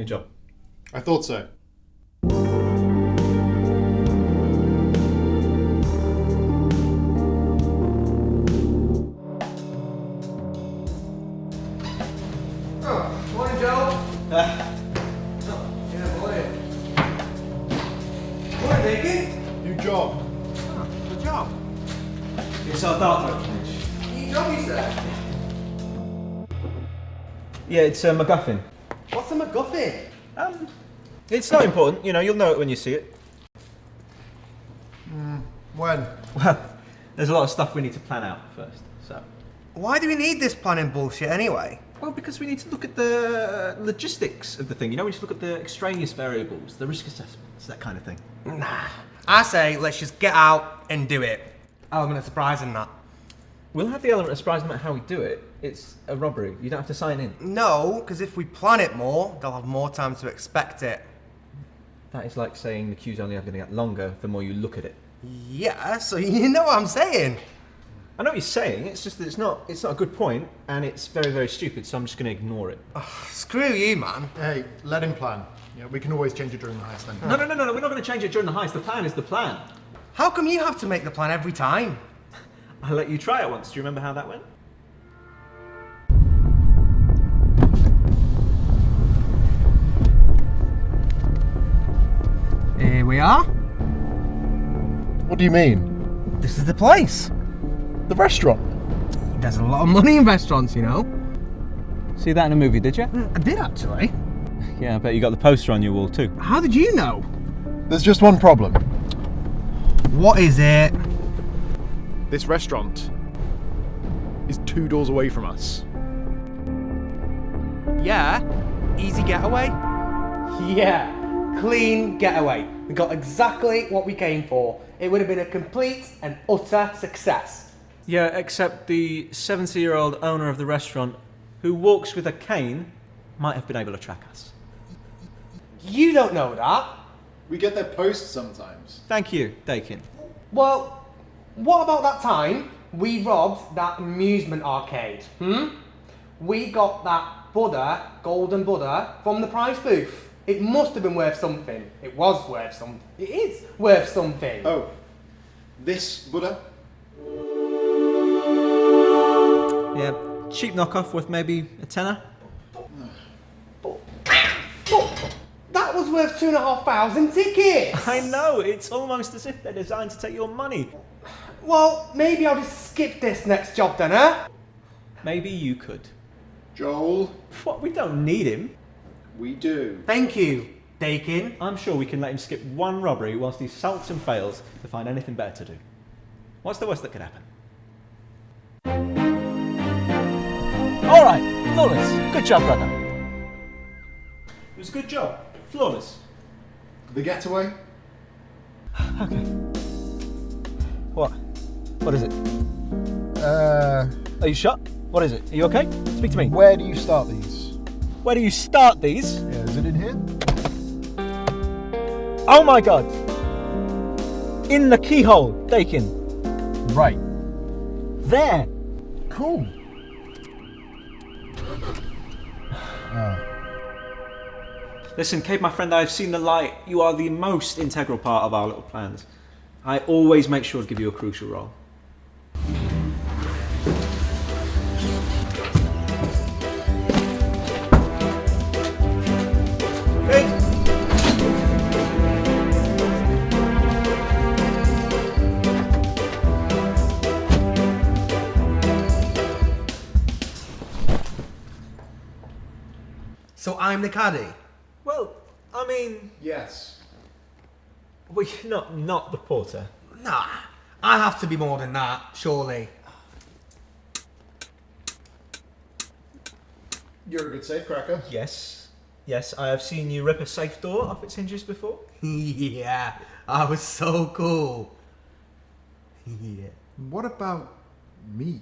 job. I thought so. Morning, Joe. Morning, Deacon. New job. Good job. It's our dark mode finish. New job, you said? Yeah, it's a MacGuffin. What's a MacGuffin? It's not important, you know, you'll know it when you see it. When? Well, there's a lot of stuff we need to plan out first, so. Why do we need this planning bullshit anyway? Well, because we need to look at the logistics of the thing. You know, we need to look at the extraneous variables, the risk assessments, that kind of thing. Nah. I say let's just get out and do it. Element of surprise in that. We'll have the element of surprise no matter how we do it. It's a robbery. You don't have to sign in. No, because if we plan it more, they'll have more time to expect it. That is like saying the queue's only going to get longer the more you look at it. Yeah, so you know what I'm saying. I know what you're saying, it's just that it's not a good point, and it's very, very stupid, so I'm just going to ignore it. Screw you, man. Hey, let him plan. Yeah, we can always change it during the heist then. No, we're not going to change it during the heist. The plan is the plan. How come you have to make the plan every time? I'll let you try it once. Do you remember how that went? Here we are. What do you mean? This is the place. The restaurant? There's a lot of money in restaurants, you know. See that in a movie, did you? I did actually. Yeah, I bet you got the poster on your wall too. How did you know? There's just one problem. What is it? This restaurant is 2 doors away from us. Yeah, easy getaway. Yeah, clean getaway. We got exactly what we came for. It would have been a complete and utter success. Yeah, except the 70-year-old owner of the restaurant, who walks with a cane, might have been able to track us. You don't know that. We get their posts sometimes. Thank you, Dakin. Well, what about that time we robbed that amusement arcade? We got that Buddha, golden Buddha, from the prize booth. It must have been worth something. It was worth something. It is worth something. Oh, this Buddha? Yeah, cheap knockoff worth maybe a tenner. But that was worth 2,500 tickets. I know, it's almost as if they're designed to take your money. Well, maybe I'll just skip this next job then, huh? Maybe you could. Joel? What, we don't need him. We do. Thank you, Dakin. I'm sure we can let him skip one robbery whilst he sulks and fails to find anything better to do. What's the worst that could happen? Alright, flawless. Good job, brother. It was a good job. Flawless. The getaway? Okay. What? What is it? Are you shot? What is it? Are you okay? Speak to me. Where do you start these? Where do you start these? Yeah, is it in here? Oh my god! In the keyhole, Dakin. Right. There! Cool. Listen, Cade, my friend, I've seen the light. You are the most integral part of our little plans. I always make sure to give you a crucial role. Okay. So I'm the caddy? Well, I mean, Yes. well, not the porter. Nah, I have to be more than that, surely. You're a good safecracker. Yes, I have seen you rip a safe door off its hinges before. Yeah, I was so cool. Yeah. What about me?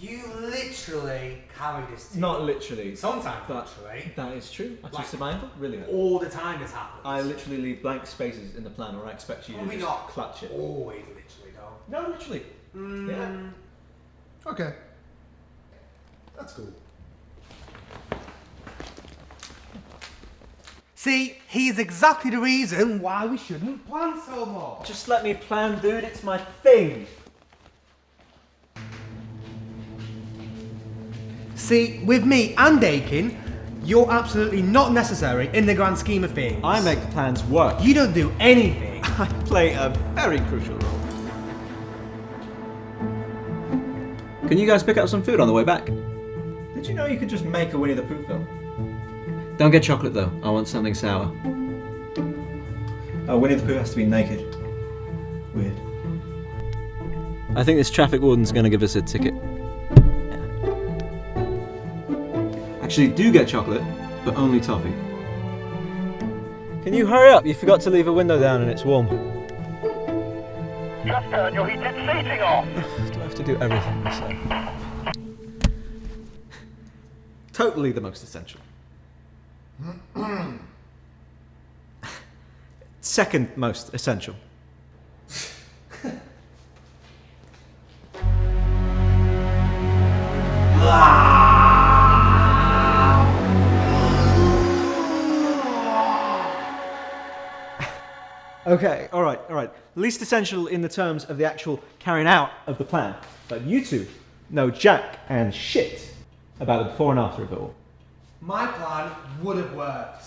You literally carry this team. Not literally. Sometimes, But literally. that is true. I Like- twist my ankle. Really. All the time this happens. I literally leave blank spaces in the plan, or I expect you to Probably just not clutch it. always literally though. No, literally. Yeah. Okay. That's cool. See, he's exactly the reason why we shouldn't plan so much. Just let me plan, dude. It's my thing. See, with me and Dakin, you're absolutely not necessary in the grand scheme of things. I make the plans work. You don't do anything. I play a very crucial role. Can you guys pick up some food on the way back? Did you know you could just make a Winnie the Pooh film? Don't get chocolate though. I want something sour. Oh, Winnie the Pooh has to be naked. Weird. I think this traffic warden's gonna give us a ticket. Actually, do get chocolate, but only toffee. Can you hurry up? You forgot to leave a window down and it's warm. Just turn your heated seating off. Do I have to do everything myself? Totally the most essential. Second most essential. Okay, alright. Least essential in the terms of the actual carrying out of the plan. But you two know jack and shit about the before and after of it all. My plan would have worked.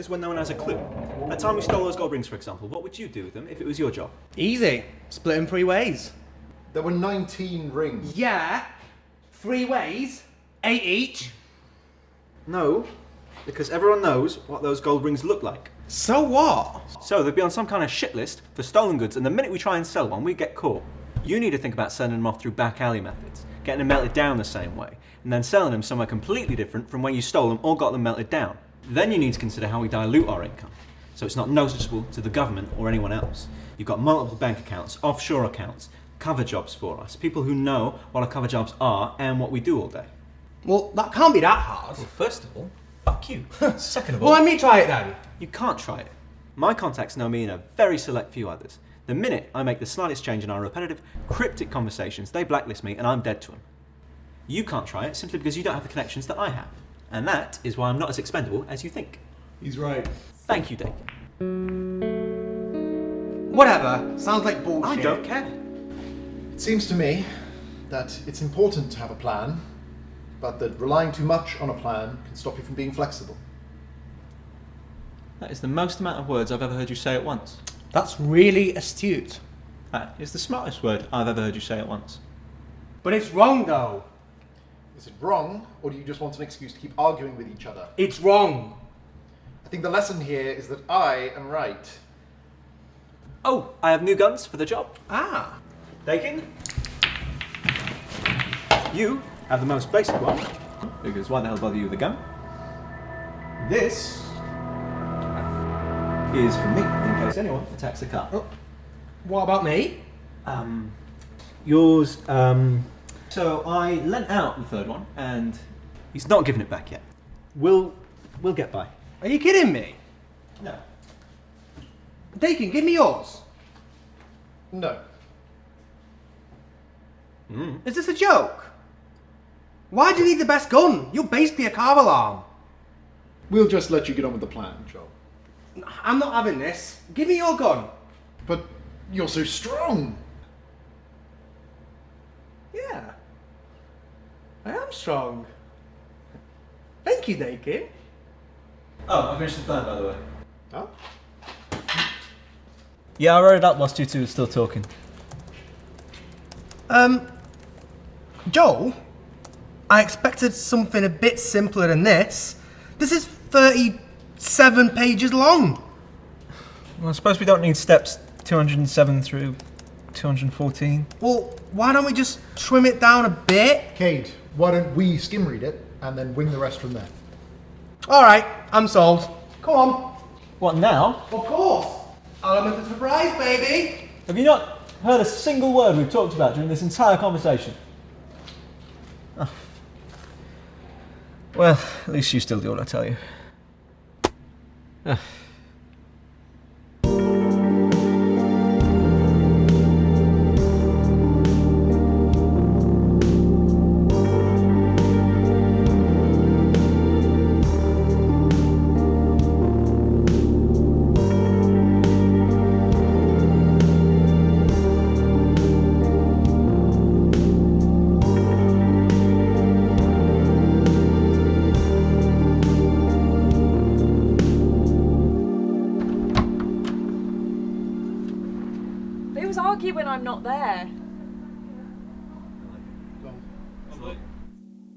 When no one has a clue. That time we stole those gold rings, for example, what would you do with them if it was your job? Easy. Split them 3 ways. There were 19 rings. Yeah. 3 ways. 8 each. No, because everyone knows what those gold rings look like. So what? So they'd be on some kind of shit list for stolen goods, and the minute we try and sell one, we get caught. You need to think about sending them off through back alley methods, getting them melted down the same way, and then selling them somewhere completely different from where you stole them or got them melted down. Then you need to consider how we dilute our income, so it's not noticeable to the government or anyone else. You've got multiple bank accounts, offshore accounts, cover jobs for us, people who know what our cover jobs are and what we do all day. Well, that can't be that hard. Well, first of all, fuck you. Second of all, Well, let me try it then. you can't try it. My contacts know me and a very select few others. The minute I make the slightest change in our repetitive, cryptic conversations, they blacklist me and I'm dead to them. You can't try it simply because you don't have the connections that I have. And that is why I'm not as expendable as you think. He's right. Thank you, Dave. Whatever. Sounds like bullshit. I don't care. It seems to me that it's important to have a plan, but that relying too much on a plan can stop you from being flexible. That is the most amount of words I've ever heard you say at once. That's really astute. That is the smartest word I've ever heard you say at once. But it's wrong though. Is it wrong, or do you just want an excuse to keep arguing with each other? It's wrong. I think the lesson here is that I am right. Oh, I have new guns for the job. Ah. Dakin? You have the most basic one, because why the hell bother you with a gun? This is for me, in case anyone attacks the car. Oh. What about me? Yours, So I lent out the third one, and he's not given it back yet. We'll get by. Are you kidding me? No. Dakin, give me yours. No. Is this a joke? Why do you need the best gun? You're basically a car alarm. We'll just let you get on with the plan, Joel. I'm not having this. Give me your gun. But You're so strong. Yeah. I am strong. Thank you, Dakin. Oh, I finished the plan, by the way. Oh? Yeah, I wrote it up whilst you two were still talking. Joel, I expected something a bit simpler than this. This is 37 pages long. Well, I suppose we don't need steps 207 through 214. Well, why don't we just trim it down a bit? Cade, why don't we skim read it and then wing the rest from there? Alright, I'm sold. Come on. What, now? Of course. Element of surprise, baby. Have you not heard a single word we've talked about during this entire conversation? Oh. Well, at least you still do what I tell you. Ugh. They always argue when I'm not there.